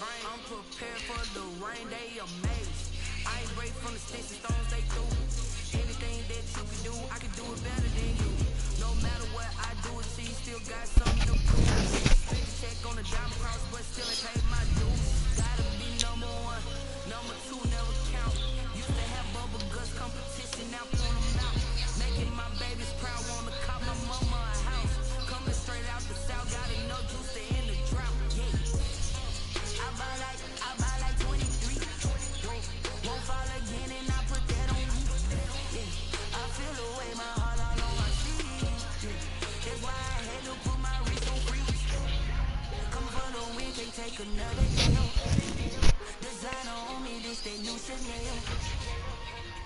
I'm prepared for the rain, they amazed. I ain't break from the sticks and stones they threw. Anything that you can do, I can do it better than you. No matter what I do, it see, still got something to prove. Spent the check on the diamond cross, but still ain't paid my dues. Gotta be number one, number two never count. Used to have bubble guts competition, now point them out. Making my babies proud, wanna cop my mama a house. Coming straight out the south, got enough juice to end the drought. Yeah, I buy like 23. Won't fall again, and I put that on me. Yeah, I feel the way my heart all on my sleeve. Yeah, that's why I had to put my wrist on freeze. Come for the win, can't take another L. Designer on me, this that new Chanel.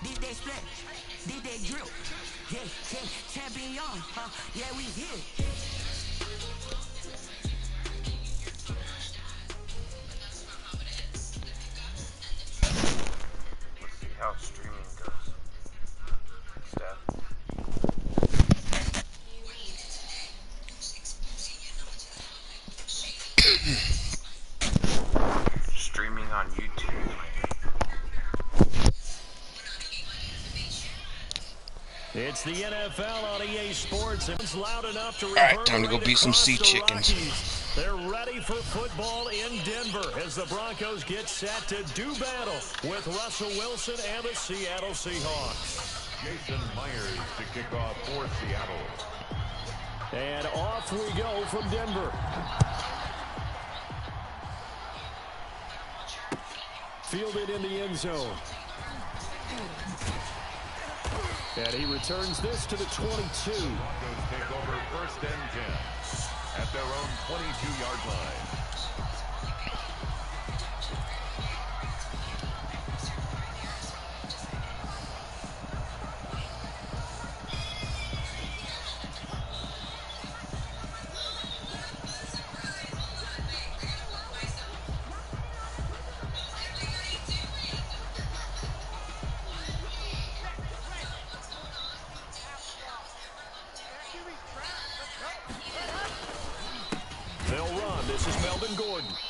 Did they split? Did they drill? Yeah, champion, yeah, we here. Let's see how streaming goes. Steph. Streaming on YouTube. It's the NFL on EA Sports. It's loud enough to Alright, time to go beat some sea chickens. They're ready for football in Denver as the Broncos get set to do battle with Russell Wilson and the Seattle Seahawks. Jason Myers to kick off for Seattle. And off we go from Denver. Fielded in the end zone. And he returns this to the 22. Broncos take over 1st and 10 at their own 22-yard line.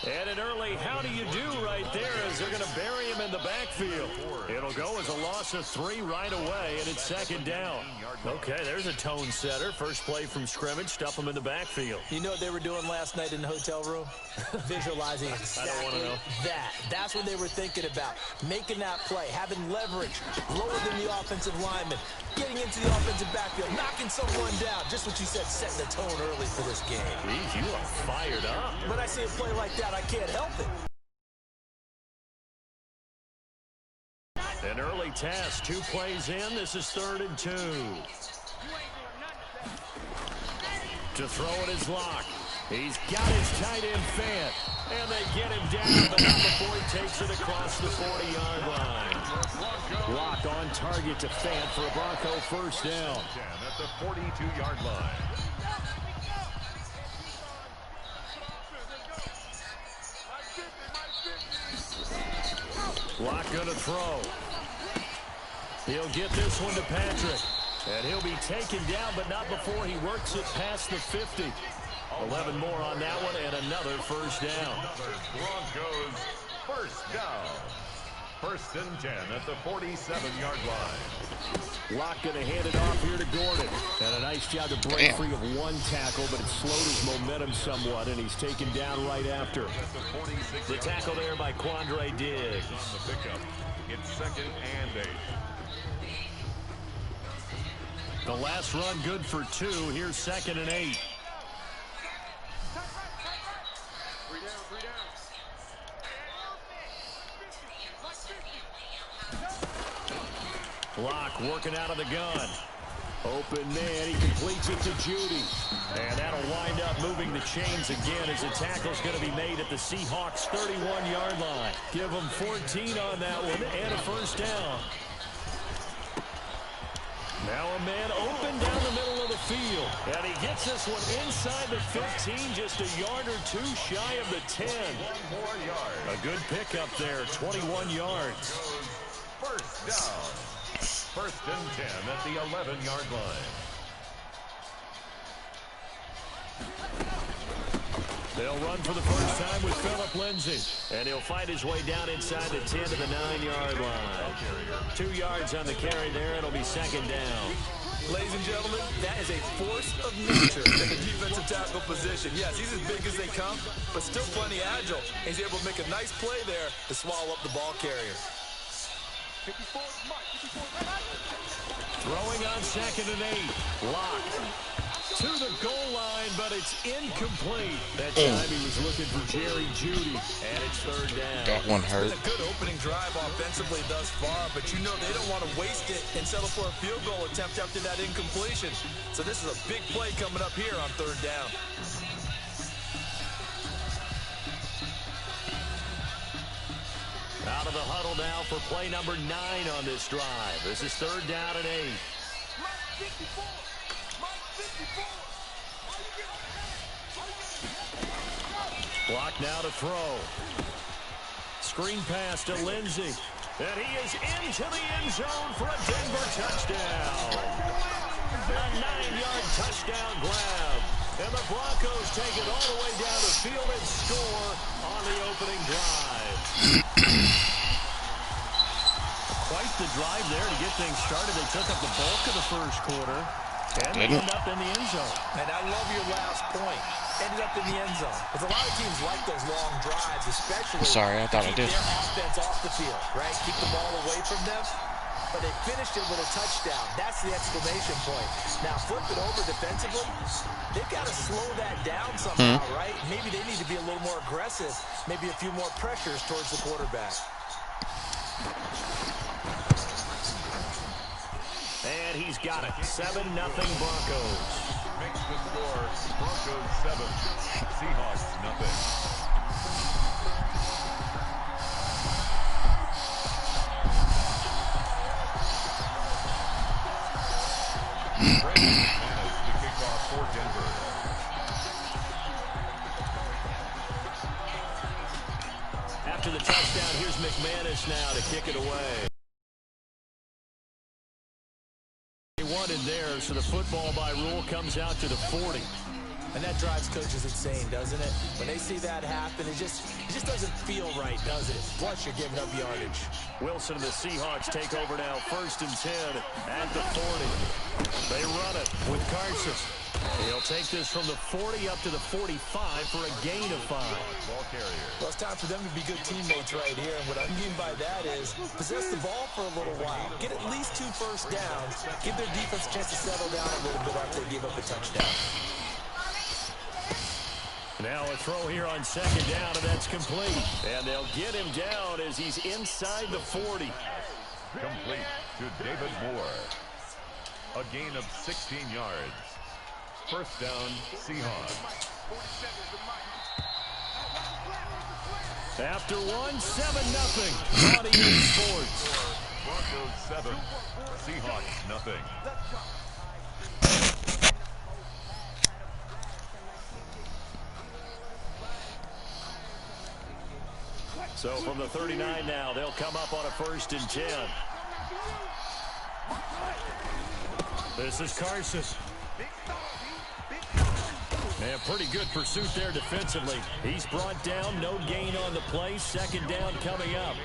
And an early how do you do right there as they're going to bury him in the backfield. It'll go as a loss of 3 right away, and it's 2nd down. Okay, there's a tone setter. First play from scrimmage, stuff him in the backfield. You know what they were doing last night in the hotel room? Visualizing exactly that. That's what they were thinking about. Making that play, having leverage, lower than the offensive lineman, getting into the offensive backfield, knocking someone down. Just what you said, setting the tone early for this game. Jeez, you are fired up. When I see a play like that, I can't help it. An early test, 2 plays in. This is 3rd and 2. To throw it is Locke. He's got his tight end Fant. And they get him down, but not before he takes it across the 40-yard line. Locke on target to Fant for a Bronco first down. At the 42-yard line. Locke going to throw. He'll get this one to Patrick. And he'll be taken down, but not before he works it past the 50. 11 more on that one, and another first down. Broncos first down. 1st and 10 at the 47-yard line. Locke going to hand it off here to Gordon. And a nice job to break free of 1 tackle, but it slowed his momentum somewhat, and he's taken down right after. The tackle there by Quandre Diggs. On the pickup, it's 2nd and 8. The last run good for 2. Here's 2nd and 8. Locke working out of the gun. Open man, he completes it to Judy. And that'll wind up moving the chains again as the tackle's going to be made at the Seahawks' 31-yard line. Give them 14 on that one and a first down. Now a man open down the middle of the field. And he gets this one inside the 15, just a yard or 2 shy of the 10. 1 more yard. A good pickup there, 21 yards. First down. 1st and 10 at the 11-yard line. They'll run for the first time with Phillip Lindsey. And he'll fight his way down inside the 10 to the 9-yard line. 2 yards on the carry there. It'll be second down. Ladies and gentlemen, that is a force of nature in the defensive tackle position. Yes, he's as big as they come, but still plenty agile. He's able to make a nice play there to swallow up the ball carrier. Throwing on 2nd and 8. Locked to the goal line, but it's incomplete. That time he was looking for Jerry Jeudy, and it's 3rd down. That one hurt. It's been a good opening drive offensively thus far, but you know they don't want to waste it and settle for a field goal attempt after that incompletion. So this is a big play coming up here on 3rd down. Out of the huddle now for play number 9 on this drive. This is 3rd down and 8. Block now to throw. Screen pass to Lindsey. And he is into the end zone for a Denver touchdown. A 9-yard touchdown grab. And the Broncos take it all the way down the field and score on the opening drive. Quite the drive there to get things started. They took up the bulk of the first quarter. And they end up in the end zone. And I love your last point. Ended up in the end zone. Because a lot of teams like those long drives, especially Sorry, I thought I did. Keep their offense off the field, right? Keep the ball away from them. But they finished it with a touchdown. That's the exclamation point. Now, flip it over defensively. They've got to slow that down somehow, right? Maybe they need to be a little more aggressive. Maybe a few more pressures towards the quarterback. And he's got it. 7-0 Broncos. Makes the score Broncos 7, Seahawks nothing. Managed to kick off for Denver. After the touchdown, here's McManus now to kick it away. Wanted there, so the football by rule comes out to the 40. And that drives coaches insane, doesn't it? When they see that happen, it just doesn't feel right, does it? Plus, you're giving up yardage. Wilson and the Seahawks take over now, 1st and 10 at the 40. They run it with Carson. He'll take this from the 40 up to the 45 for a gain of 5. Ball carrier. Well, it's time for them to be good teammates right here. And what I mean by that is possess the ball for a little while. Get at least 2 first downs. Give their defense a chance to settle down a little bit after they give up a touchdown. Now a throw here on 2nd down, and that's complete. And they'll get him down as he's inside the 40. Complete to David Moore. A gain of 16 yards. 1st down, Seahawks. After one, 7-0. Audio Sports. Broncos 7, Seahawks nothing. So from the 39 now, they'll come up on a 1st and 10. This is Carson. And pretty good pursuit there defensively. He's brought down, no gain on the play. 2nd down coming up.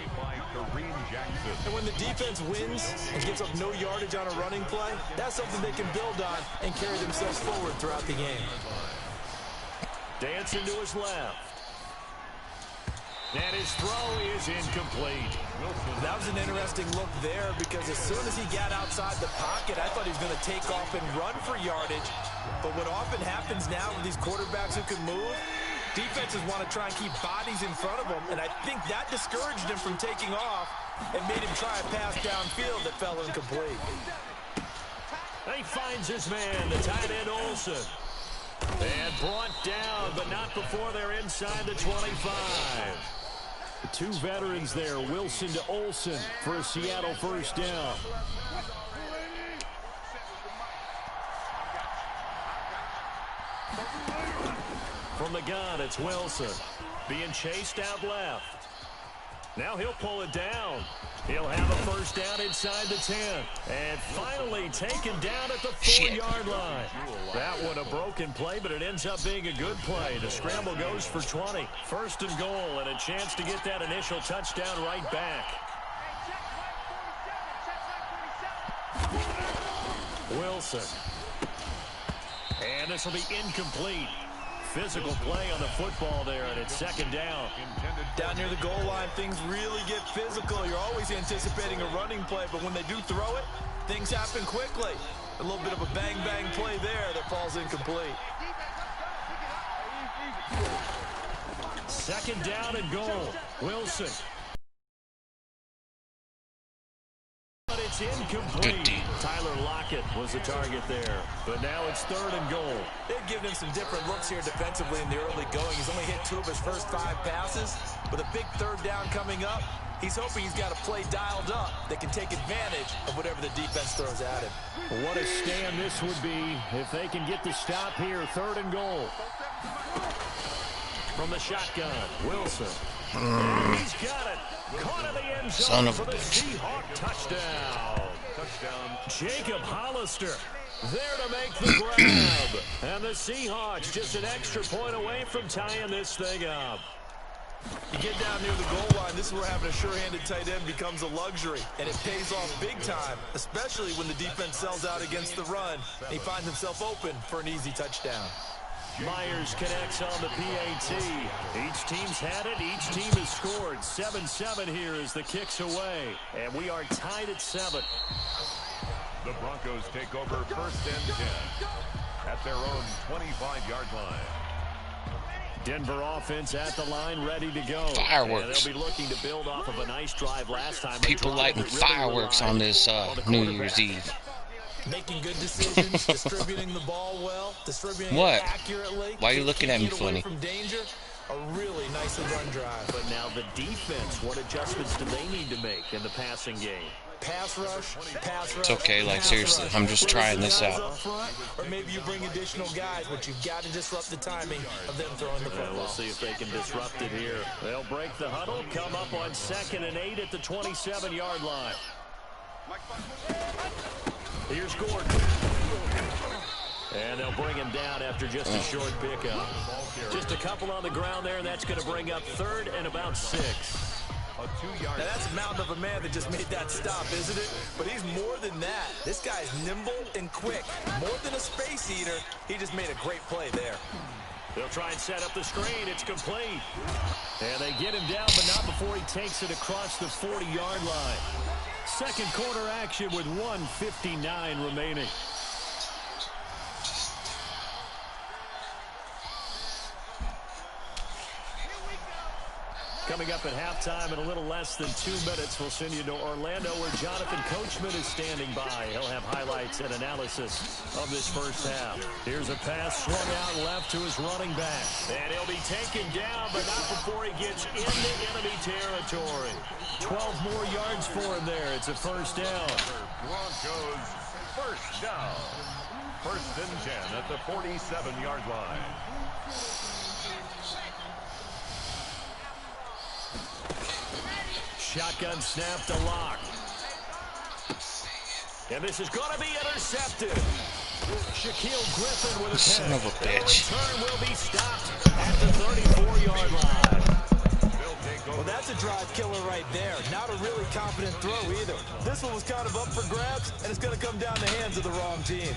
And when the defense wins and gives up no yardage on a running play, that's something they can build on and carry themselves forward throughout the game. Dancing to his left. And his throw is incomplete. That was an interesting look there because as soon as he got outside the pocket, I thought he was going to take off and run for yardage. But what often happens now with these quarterbacks who can move, defenses want to try and keep bodies in front of them, and I think that discouraged him from taking off and made him try a pass downfield that fell incomplete. He finds his man, the tight end Olsen. And brought down, but not before they're inside the 25. The 2 veterans there, Wilson to Olsen for a Seattle 1st down. From the gun, it's Wilson. Being chased out left. Now he'll pull it down. He'll have a first down inside the 10. And finally taken down at the 4-yard line. That one a broken play, but it ends up being a good play. The scramble goes for 20. First and goal, and a chance to get that initial touchdown right back. Wilson. And this will be incomplete. Physical play on the football there, and it's second down. Down near the goal line, things really get physical. You're always anticipating a running play, but when they do throw it, things happen quickly. A little bit of a bang-bang play there that falls incomplete. Second down and goal. Wilson. But it's incomplete. Tyler Lockett was the target there. But now it's third and goal. They've given him some different looks here defensively in the early going. He's only hit 2 of his first 5 passes. With a big third down coming up, he's hoping he's got a play dialed up that can take advantage of whatever the defense throws at him. What a stand this would be if they can get the stop here. Third and goal. From the shotgun, Wilson. He's got it. Caught in the end zone for the Seahawk touchdown. Jacob Hollister there to make the grab. And the Seahawks just an extra point away from tying this thing up. You get down near the goal line, this is where having a sure-handed tight end becomes a luxury. And it pays off big time, especially when the defense sells out against the run. And he finds himself open for an easy touchdown. Myers connects on the PAT. Each team's had it. Each team has scored. 7-7 here as the kick's away. And we are tied at 7. The Broncos take over first and 10 at their own 25-yard line. Denver offense at the line, ready to go. Fireworks. They'll be looking to build off of a nice drive last time. People lighting fireworks on this New Year's Eve. Making good decisions, distributing the ball well, distributing What? it accurately. Why are you looking at me funny? From danger, a really nicely run drive. But now the defense, what adjustments do they need to make in the passing game? Pass rush, pass rush. It's okay, like seriously, I'm just trying this out. Or maybe you bring additional guys, but you've got to disrupt the timing of them throwing the football. We'll see if they can disrupt it here. They'll break the huddle, come up on 2nd and 8 at the 27-yard line. Here's Gordon. And they'll bring him down after just a short pickup. Just a couple on the ground there, and that's going to bring up 3rd and about 6. Now that's a mountain of a man that just made that stop, isn't it? But he's more than that. This guy's nimble and quick. More than a space eater, he just made a great play there. They'll try and set up the screen. It's complete. And they get him down, but not before he takes it across the 40-yard line. Second quarter action with 1:59 remaining. Coming up at halftime in a little less than 2 minutes, we'll send you to Orlando where Jonathan Coachman is standing by. He'll have highlights and analysis of this first half. Here's a pass swung out left to his running back. And he'll be taken down, but not before he gets into enemy territory. 12 more yards for him there. It's a first down. Broncos first down. First and 10 at the 47-yard line. Shotgun snap to Lock. And this is going to be intercepted. Shaquille Griffin with a Son of a bitch. Return will be stopped at the 34-yard line. Well, that's a drive killer right there. Not a really confident throw either. This one was kind of up for grabs, and it's going to come down the hands of the wrong team.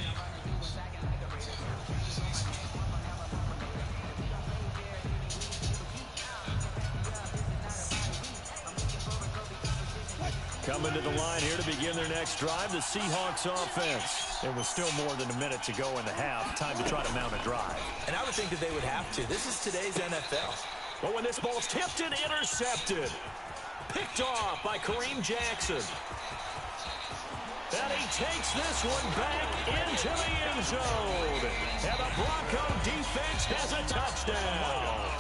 Coming to the line here to begin their next drive, the Seahawks offense. There was still more than a minute to go in the half. Time to try to mount a drive. And I would think that they would have to. This is today's NFL. But when this ball's tipped and intercepted. Picked off by Kareem Jackson. And he takes this one back into the end zone. And the Bronco defense has a touchdown.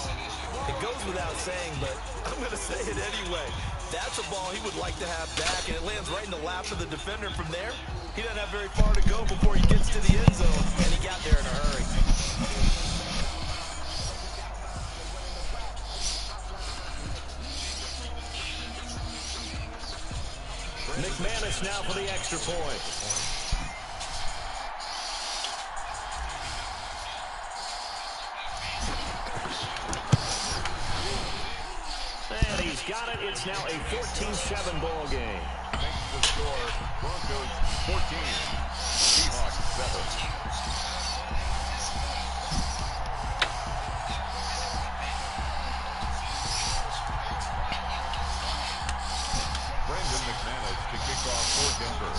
It goes without saying, but I'm going to say it anyway. That's a ball he would like to have back, and it lands right in the lap of the defender. From there, he doesn't have very far to go before he gets to the end zone, and he got there in a hurry. McManus now for the extra point. And he's got it. It's now a 14-7 ball game. Makes the score. Broncos 14. Seahawks 7. McManus to kick off for Denver.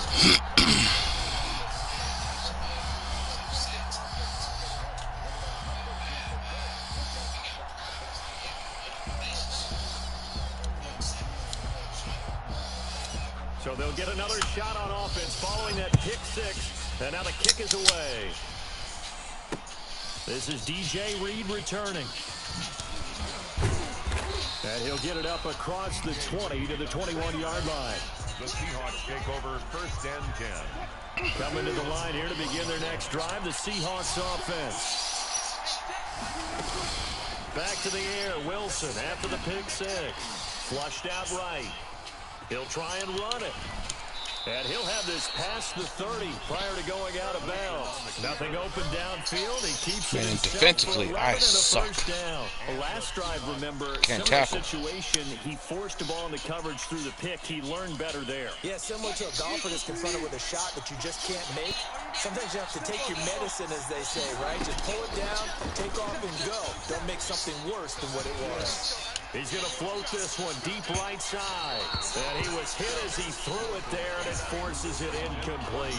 So they'll get another shot on offense following that pick six. And now the kick is away. This is DJ Reed returning. And he'll get it up across the 20 to the 21-yard line. The Seahawks take over 1st and 10. Coming to the line here to begin their next drive, the Seahawks offense. Back to the air, Wilson after the pick six. Flushed out right. He'll try and run it. And he'll have this past the 30 prior to going out of bounds. Nothing open downfield. He keeps it defensively, I suck. Down. Last drive, remember, Can't similar tackle. situation. He forced the ball into coverage through the pick. He learned better there. Yeah, similar to a golfer that's confronted with a shot that you just can't make. Sometimes you have to take your medicine, as they say, right? Just pull it down, take off, and go. Don't make something worse than what it was. He's going to float this one deep right side. And he was hit as he threw it there, and it forces it incomplete.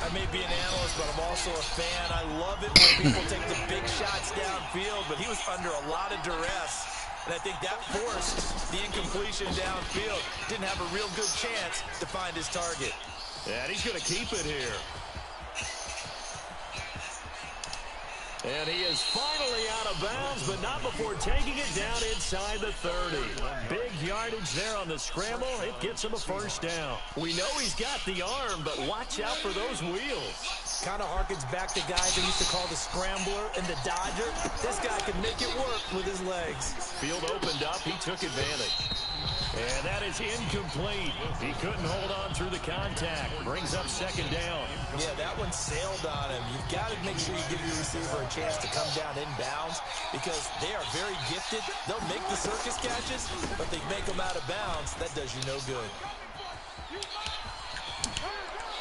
I may be an analyst, but I'm also a fan. I love it when people take the big shots downfield, but he was under a lot of duress. And I think that forced the incompletion downfield. Didn't have a real good chance to find his target. And he's going to keep it here. And he is finally out of bounds, but not before taking it down inside the 30. Big yardage there on the scramble. It gets him a first down. We know he's got the arm, but watch out for those wheels. Kind of harkens back to guys they used to call the scrambler and the dodger. This guy can make it work with his legs. Field opened up. He took advantage. And that is incomplete. He couldn't hold on through the contact. Brings up second down. Yeah, that one sailed on him. You've got to make sure you give your receiver a chance to come down inbounds because they are very gifted. They'll make the circus catches, but they make them out of bounds. That does you no good.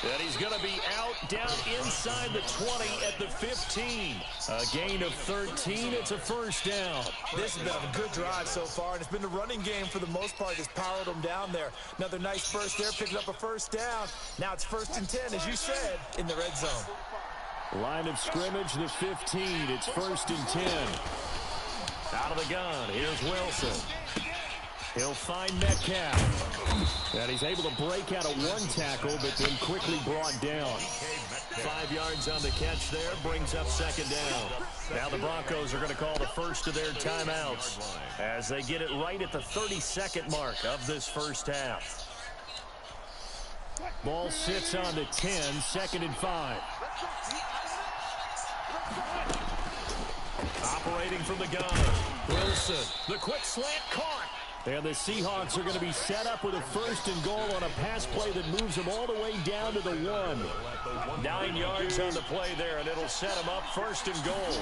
And he's going to be out down inside the 20 at the 15. A gain of 13. It's a first down. This has been a good drive so far, and it's been the running game for the most part that's powered them down there. Another nice burst there, picking up a first down. Now it's 1st and 10, as you said, in the red zone. Line of scrimmage, the 15. It's 1st and 10. Out of the gun. Here's Wilson. He'll find Metcalf. And he's able to break out of one tackle, but then quickly brought down. 5 yards on the catch there, brings up second down. Now the Broncos are going to call the first of their timeouts as they get it right at the 32nd mark of this first half. Ball sits on the 10, 2nd and 5. Operating from the gun. Wilson, the quick slant caught. And the Seahawks are going to be set up with a 1st and goal on a pass play that moves them all the way down to the 1. 9 yards on the play there, and it'll set them up 1st and goal.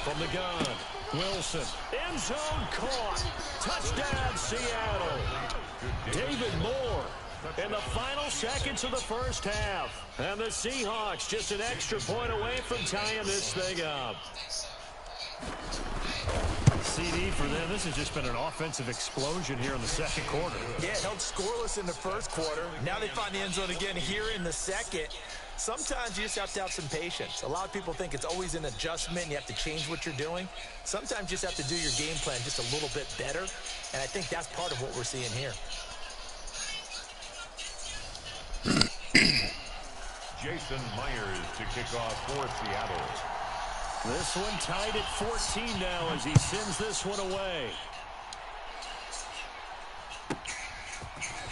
From the gun, Wilson, end zone caught. Touchdown, Seattle. David Moore in the final seconds of the first half. And the Seahawks just an extra point away from tying this thing up. CD for them. This has just been an offensive explosion here in the second quarter. Yeah, it held scoreless in the first quarter. Now they find the end zone again here in the second. Sometimes you just have to have some patience. A lot of people think it's always an adjustment. You have to change what you're doing. Sometimes you just have to do your game plan just a little bit better. And I think that's part of what we're seeing here. Jason Myers to kick off for Seattle. This one tied at 14 now as he sends this one away.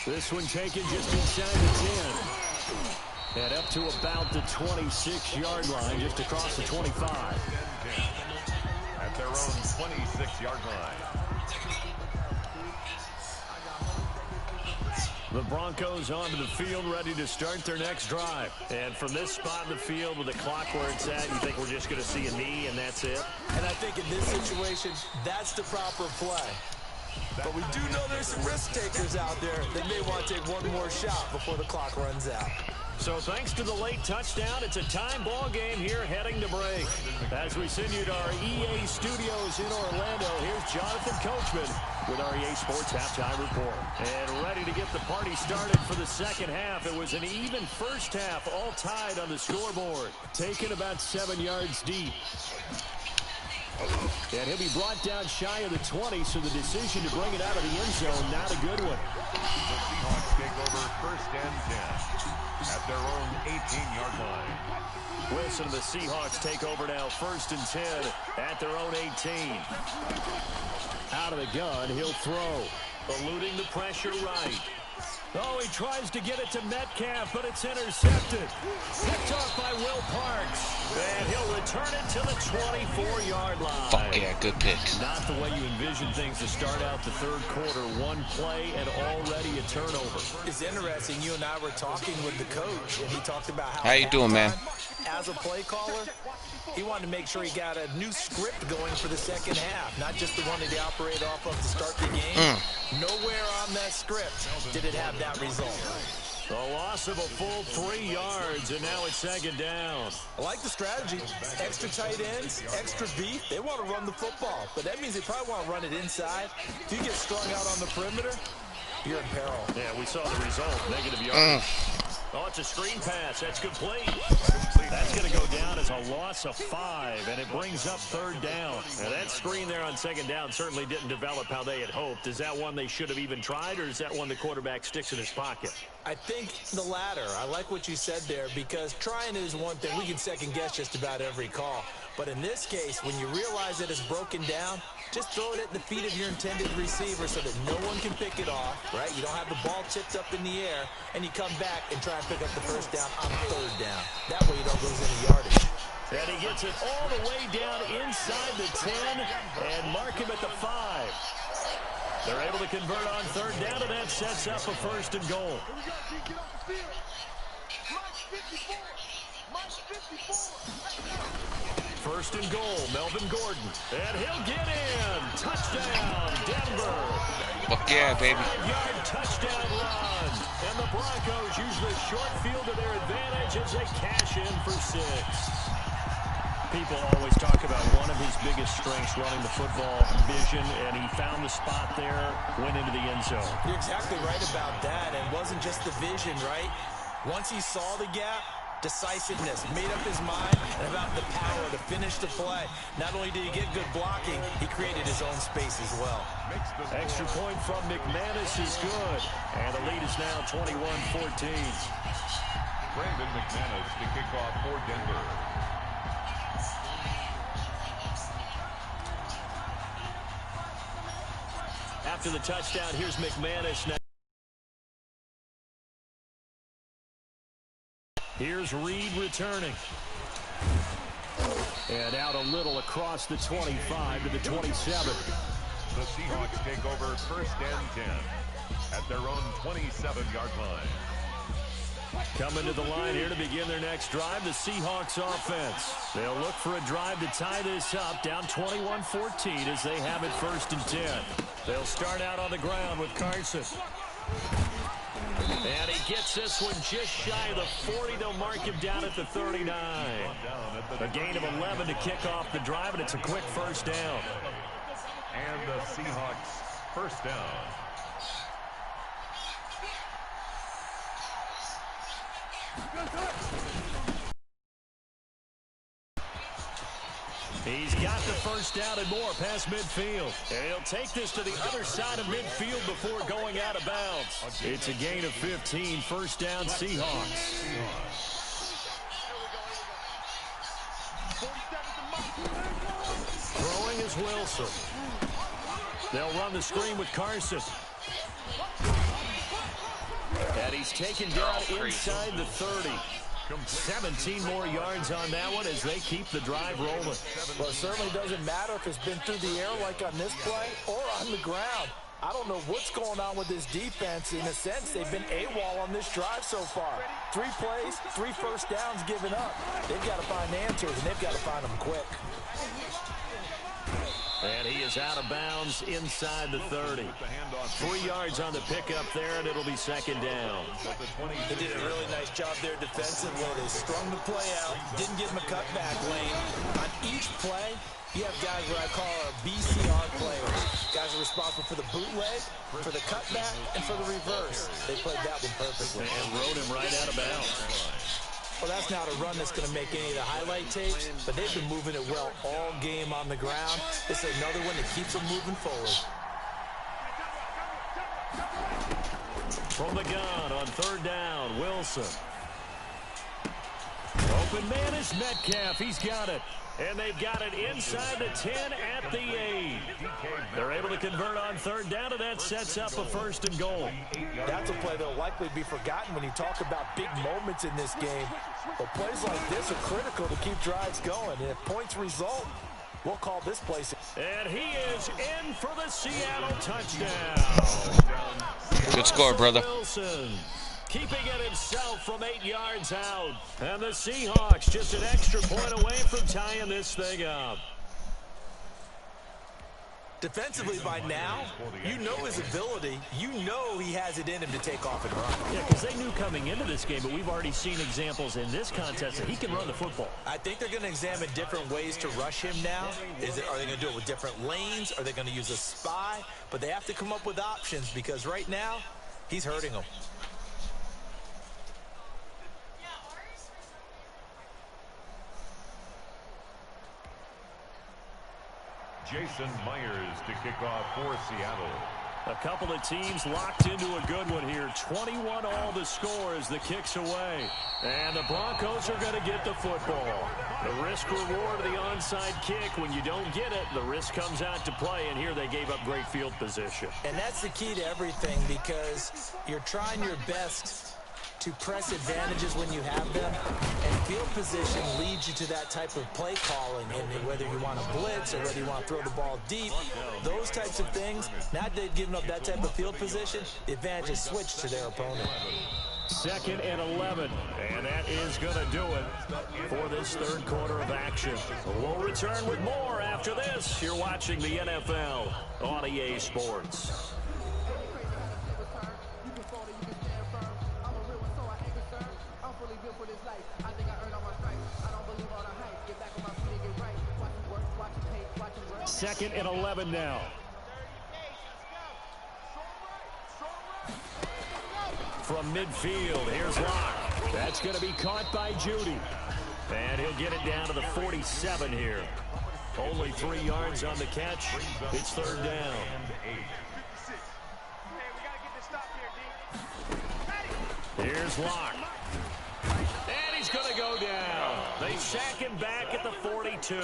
This one taken just inside the 10. And up to about the 26-yard line, just across the 25. At their own 26-yard line. The Broncos onto the field, ready to start their next drive. And from this spot in the field with the clock where it's at, you think we're just going to see a knee and that's it? And I think in this situation, that's the proper play. But we do know there's some risk takers out there that may want to take one more shot before the clock runs out. So thanks to the late touchdown, it's a time ball game here heading to break. As we send you to our EA studios in Orlando, here's Jonathan Coachman with our EA Sports Halftime Report. And ready to get the party started for the second half. It was an even first half, all tied on the scoreboard. Taken about 7 yards deep. And he'll be brought down shy of the 20, so the decision to bring it out of the end zone, not a good one. The Seahawks take over 1st and 10 at their own 18-yard line. Wilson and the Seahawks take over now 1st and 10 at their own 18. Out of the gun, he'll throw. Eluding the pressure right. Oh, he tries to get it to Metcalf, but it's intercepted. Picked off by Will Parks. And he'll return it to the 24-yard line. Fuck yeah, good pick. Not the way you envision things to start out the third quarter. One play and already a turnover. It's interesting. You and I were talking with the coach, and he talked about how you doing, man? As a play caller, he wanted to make sure he got a new script going for the second half, not just the one that he operated off of to start the game. Nowhere on that script did it have that result. A loss of a full 3 yards, and now it's 2nd down. I like the strategy. Extra tight ends, extra beef. They want to run the football, but that means they probably want to run it inside. If you get strung out on the perimeter, you're in peril. Yeah, we saw the result. Negative yards. Oh, it's a screen pass. That's complete. That's going to go down as a loss of 5, and it brings up 3rd down. And that screen there on 2nd down certainly didn't develop how they had hoped. Is that one they should have even tried, or is that one the quarterback sticks in his pocket? I think the latter. I like what you said there, because trying is one thing. We can second-guess just about every call. But in this case, when you realize that it's broken down, just throw it at the feet of your intended receiver so that no one can pick it off, right? You don't have the ball tipped up in the air, and you come back and try and pick up the 1st down on 3rd down. That way you don't lose any yardage. And he gets it all the way down inside the 10 and mark him at the 5. They're able to convert on 3rd down, and that sets up a 1st and goal. 1st and goal, Melvin Gordon. And he'll get in. Touchdown, Denver. Fuck yeah, baby. 5-yard touchdown run. And the Broncos use the short field to their advantage as they cash in for 6. People always talk about one of his biggest strengths running the football, vision, and he found the spot there, went into the end zone. You're exactly right about that. And it wasn't just the vision, right? Once he saw the gap, decisiveness, made up his mind, and about the power to finish the play. Not only did he get good blocking, he created his own space as well. Extra point from McManus is good. And the lead is now 21-14. Brandon McManus to kick off for Denver. After the touchdown, here's McManus now. Here's Reed returning. And out a little across the 25 to the 27. The Seahawks take over 1st and 10 at their own 27-yard line. Coming to the line here to begin their next drive, the Seahawks offense. They'll look for a drive to tie this up, down 21-14 as they have it 1st and 10. They'll start out on the ground with Carson. And he gets this one just shy of the 40. They'll mark him down at the 39. A gain of 11 to kick off the drive, and it's a quick 1st down. And the Seahawks 1st down. He's got the 1st down and more past midfield. And he'll take this to the other side of midfield before going out of bounds. It's a gain of 15, 1st down Seahawks. Throwing is Wilson. They'll run the screen with Carson. And he's taken down inside the 30. 17 more yards on that one as they keep the drive rolling. Well, it certainly doesn't matter if it's been through the air like on this play or on the ground. I don't know what's going on with this defense. In a sense, they've been AWOL on this drive so far. 3 plays, 3 first downs given up. They've got to find answers, and they've got to find them quick. And he is out of bounds inside the 30. 3 yards on the pickup there, and it'll be second down. They did a really nice job there defensively. They strung the play out, didn't give him a cutback lane. On each play, you have guys what I call our BCR players. Guys are responsible for the bootleg, for the cutback, and for the reverse. They played that one perfectly. And rode him right out of bounds. Well, that's not a run that's going to make any of the highlight tapes, but they've been moving it well all game on the ground. This is another one that keeps them moving forward. From the gun on 3rd down, Wilson. Open man is Metcalf. He's got it. And they've got it inside the 10 at the 8. They're able to convert on 3rd down, and that sets up a 1st and goal. That's a play that will likely be forgotten when you talk about big moments in this game. But plays like this are critical to keep drives going. And if points result, we'll call this place. And he is in for the Seattle touchdown. Good score, brother. Wilson keeping it himself from 8 yards out. And the Seahawks just an extra point away from tying this thing up. Defensively by now, you know his ability. You know he has it in him to take off and run. Yeah, because they knew coming into this game, but we've already seen examples in this contest that he can run the football. I think they're going to examine different ways to rush him now. Are they going to do it with different lanes? Are they going to use a spy? But they have to come up with options because right now, he's hurting them. Jason Myers to kick off for Seattle. A couple of teams locked into a good one here. 21 all the score as the kick's away. And the Broncos are going to get the football. The risk reward of the onside kick. When you don't get it, the risk comes out to play. And here they gave up great field position. And that's the key to everything because you're trying your best to press advantages when you have them, and field position leads you to that type of play calling, and whether you want to blitz or whether you want to throw the ball deep, those types of things, now that they've given up that type of field position, the advantage is switched to their opponent. 2nd and 11, and that is going to do it for this 3rd quarter of action. We'll return with more after this. You're watching the NFL on EA Sports. Second and 11 now. From midfield, here's Locke. That's going to be caught by Judy. And he'll get it down to the 47 here. Only 3 yards on the catch. It's 3rd down. Here's Locke. And he's going to go down. They sack him back at the 42.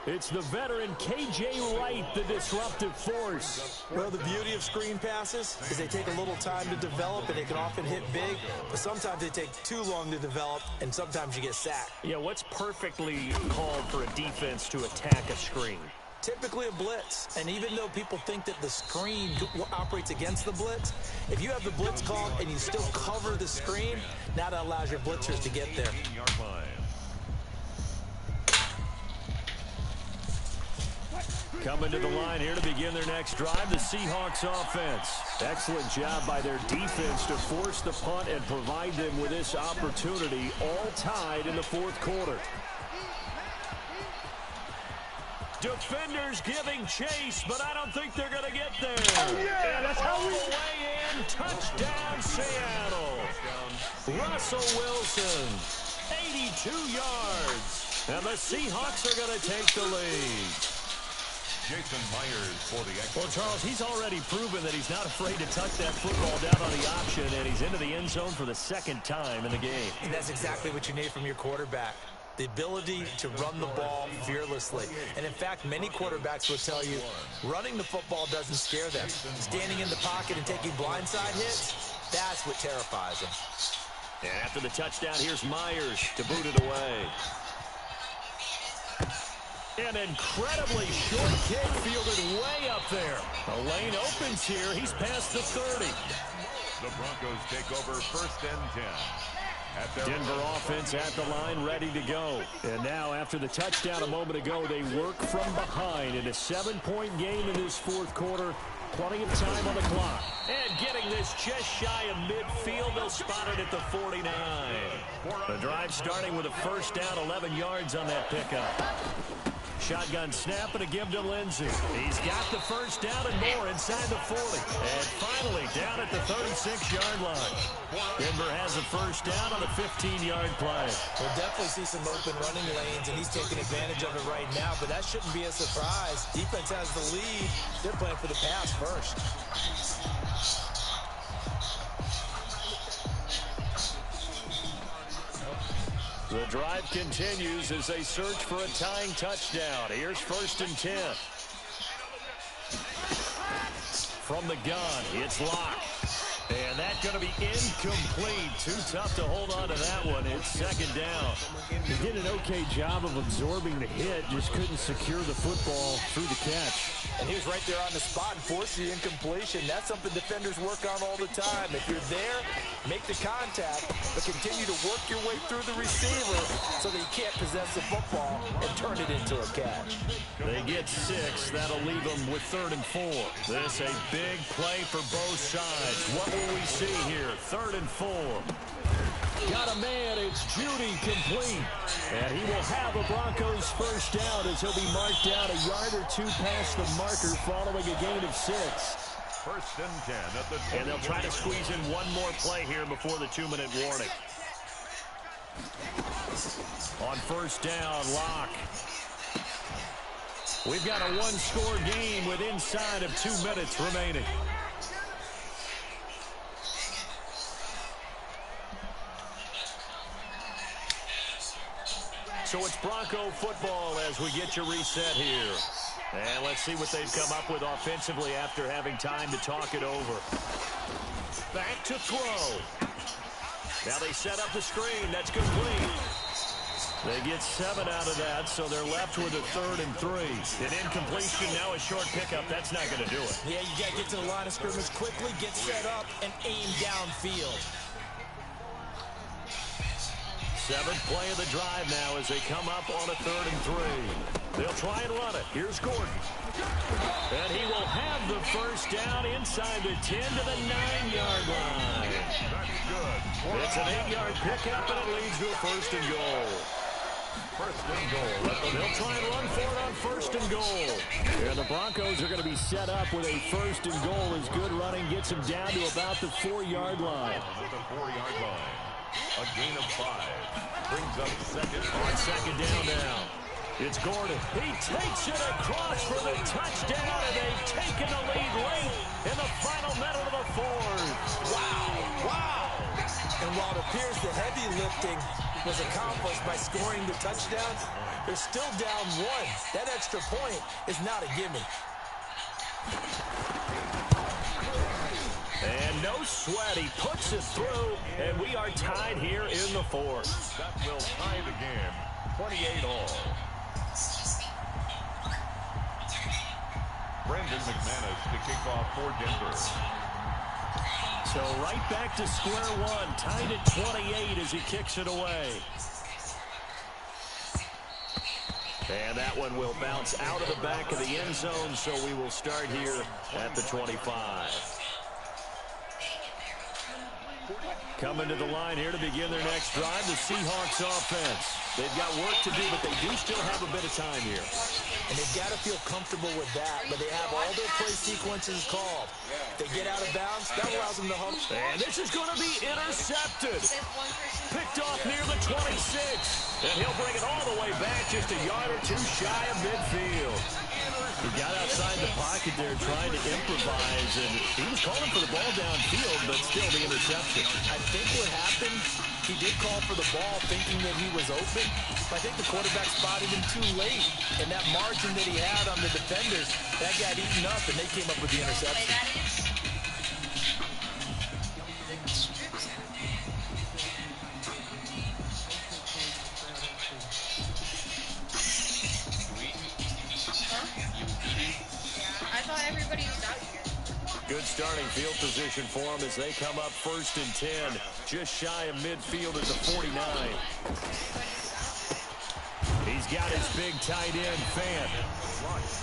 It's the veteran K.J. Wright, the disruptive force. Well, the beauty of screen passes is they take a little time to develop, and they can often hit big, but sometimes they take too long to develop, and sometimes you get sacked. Yeah, what's perfectly called for a defense to attack a screen? Typically a blitz, and even though people think that the screen operates against the blitz, if you have the blitz called and you still cover the screen, now that allows your blitzers to get there. Coming to the line here to begin their next drive, the Seahawks offense. Excellent job by their defense to force the punt and provide them with this opportunity, all tied in the 4th quarter. Defenders giving chase, but I don't think they're going to get there. Oh, yeah, that's how we way in. Touchdown, Seattle. Russell Wilson, 82 yards. And the Seahawks are going to take the lead. Jason Myers for the extra. Well, Charles, he's already proven that he's not afraid to tuck that football down on the option, and he's into the end zone for the 2nd time in the game. And that's exactly what you need from your quarterback. The ability to run the ball fearlessly. And in fact, many quarterbacks will tell you running the football doesn't scare them. Standing in the pocket and taking blindside hits, that's what terrifies them. And after the touchdown, here's Myers to boot it away. An incredibly short kick fielded way up there. The lane opens here. He's past the 30. The Broncos take over 1st and 10. Denver offense at the line, ready to go. And now, after the touchdown a moment ago, they work from behind in a 7-point game in this 4th quarter. Plenty of time on the clock. And getting this just shy of midfield. They'll spot it at the 49. The drive starting with a 1st down, 11 yards on that pickup. Shotgun snap and a give to Lindsey. He's got the 1st down and more inside the 40. And finally down at the 36-yard line. Denver has a 1st down on a 15-yard play. We'll definitely see some open running lanes, and he's taking advantage of it right now, but that shouldn't be a surprise. Defense has the lead. They're playing for the pass first. The drive continues as they search for a tying touchdown. Here's 1st and 10. From the gun, it's Locke. And that's going to be incomplete. Too tough to hold on to that one. It's 2nd down. He did an okay job of absorbing the hit, just couldn't secure the football through the catch. And he was right there on the spot and forced the incompletion. That's something defenders work on all the time. If you're there, make the contact, but continue to work your way through the receiver so that he can't possess the football and turn it into a catch. They get 6. That'll leave them with 3rd and 4. This a big play for both sides. What will we see here? 3rd and 4. Got a man. It's Judy complete. And he will have a Broncos 1st down as he'll be marked out a yard or 2 past the marker following a gain of 6. 1st and 10 at the 20. And they'll try to squeeze in one more play here before the 2-minute warning. On 1st down, Locke. We've got a 1-score game with inside of 2 minutes remaining. So it's Bronco football as we get you reset here. And let's see what they've come up with offensively after having time to talk it over. Back to throw. Now they set up the screen. That's complete. They get 7 out of that, so they're left with a 3rd and 3. An incompletion, now a short pickup. That's not going to do it. Yeah, you got to get to the line of scrimmage quickly, get set up, and aim downfield. 7th play of the drive now as they come up on a 3rd and 3. They'll try and run it. Here's Gordon. And he will have the 1st down inside the 10 to the 9-yard line. That's good. It's an 8-yard pickup, and it leads to a 1st and goal. 1st and goal. They'll try and run for it on 1st and goal. And the Broncos are going to be set up with a 1st and goal as good running gets them down to about the 4-yard line. At the 4-yard line. A gain of 5. Brings up 2nd. On 2nd down now. It's Gordon. He takes it across for the touchdown, and they've taken the lead late in the final minute of the 4th. Wow, wow. And while it appears the heavy lifting was accomplished by scoring the touchdown, they're still down 1. That extra point is not a gimme. And no sweat. He puts it through, and we are tied here in the 4th. That will tie the game. 28-all. Brendan McManus to kick off for Denver. So right back to square one, tied at 28 as he kicks it away. And that one will bounce out of the back of the end zone, so we will start here at the 25. Coming to the line here to begin their next drive, the Seahawks offense. They've got work to do, but they do still have a bit of time here. And they've got to feel comfortable with that, but they have all their play sequences called. If they get out of bounds, that allows them to hunt. And this is going to be intercepted. Picked off near the 26. And he'll bring it all the way back just a yard or 2 shy of midfield. He got outside the pocket there trying to improvise, and he was calling for the ball downfield, but still the interception. I think what happened, he did call for the ball thinking that he was open, but I think the quarterback spotted him too late, and that margin that he had on the defenders, that got eaten up, and they came up with the interception. good starting field position for them as they come up 1st and 10. Just shy of midfield at the 49. He's got his big tight end, Fan.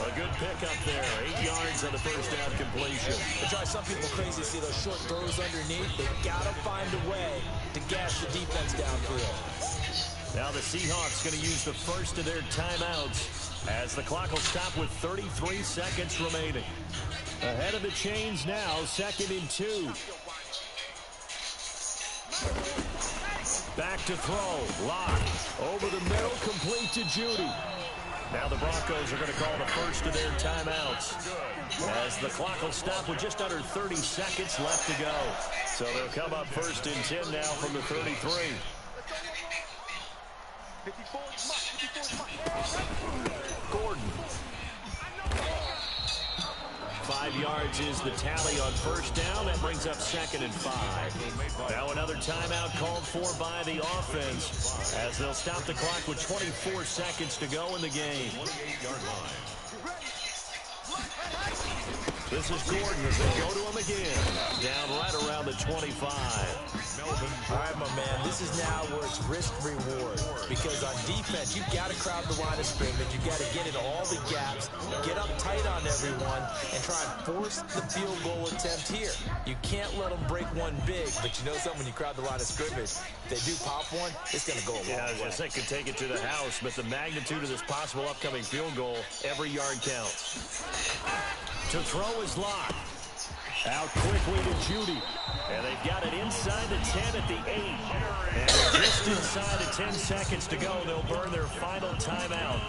A good pickup there. 8 yards on the first down completion. It drives some people crazy to see those short throws underneath. They've got to find a way to gas the defense downfield. Now the Seahawks going to use the first of their timeouts as the clock will stop with 33 seconds remaining. Ahead of the chains now, 2nd and 2. Back to throw. Lock. Over the middle, complete to Judy. Now the Broncos are going to call the first of their timeouts as the clock will stop with just under 30 seconds left to go. So they'll come up 1st and 10 now from the 33. Gordon. 5 yards is the tally on first down. That brings up 2nd and 5. Now another timeout called for by the offense as they'll stop the clock with 24 seconds to go in the game. This is Gordon as they go to him again. Down right around the 25. All right, my man, this is now where it's risk-reward. Because on defense, you've got to crowd the line of scrimmage. You've got to get into all the gaps, get up tight on everyone, and try and force the field goal attempt here. You can't let them break one big, but you know something, when you crowd the line of scrimmage, if they do pop one, it's going to go a long way. I think could take it to the house, but the magnitude of this possible upcoming field goal, every yard counts. To throw is Lock. Out quickly to Judy. And they've got it inside the 10 at the 8. And just inside of 10 seconds to go, they'll burn their final timeout.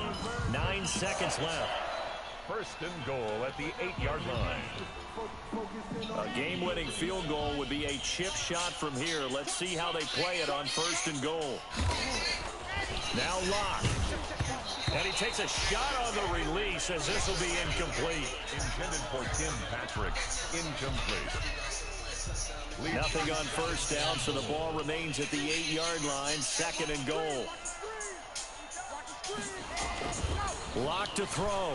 9 seconds left. 1st and goal at the 8-yard line. A game-winning field goal would be a chip shot from here. Let's see how they play it on 1st and goal. Now Lock. And he takes a shot on the release as this will be incomplete. Intended for Tim Patrick. Incomplete. Nothing on first down, so the ball remains at the 8-yard line. 2nd and goal. Lock to throw.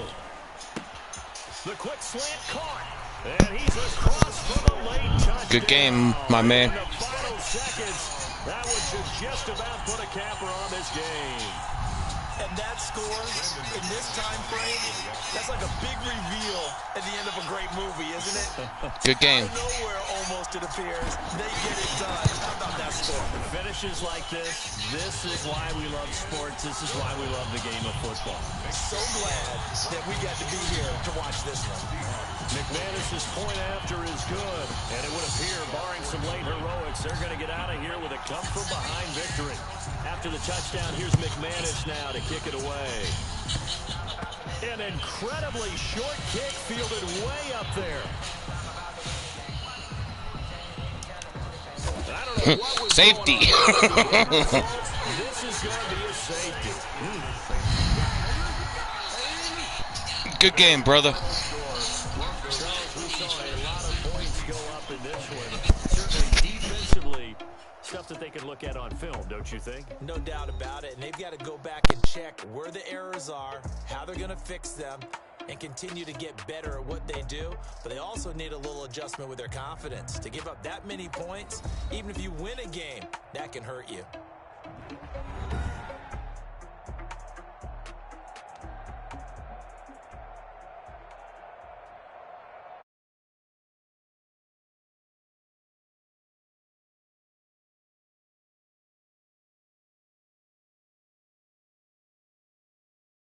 The quick slant caught. And he's across for the late touchdown. Good game, my man. In the final seconds, that would just about put a capper on this game. And that score, in this time frame, that's like a big reveal at the end of a great movie, isn't it? Good game. Out of nowhere, almost, it appears. They get it done. How about that score? Finishes like this is why we love sports. This is why we love the game of football. So glad that we got to be here to watch this one. McManus's point after is good, and it would appear, barring some late heroics, they're going to get out of here with a come-from-behind victory. After the touchdown, here's McManus now to kick it away. An incredibly short kick fielded way up there. I don't know what was safety. This is going to be a safety. Good game, brother. Stuff that they can look at on film, don't you think? No doubt about it. And they've got to go back and check where the errors are, how they're going to fix them, and continue to get better at what they do. But they also need a little adjustment with their confidence. To give up that many points, even if you win a game, that can hurt you.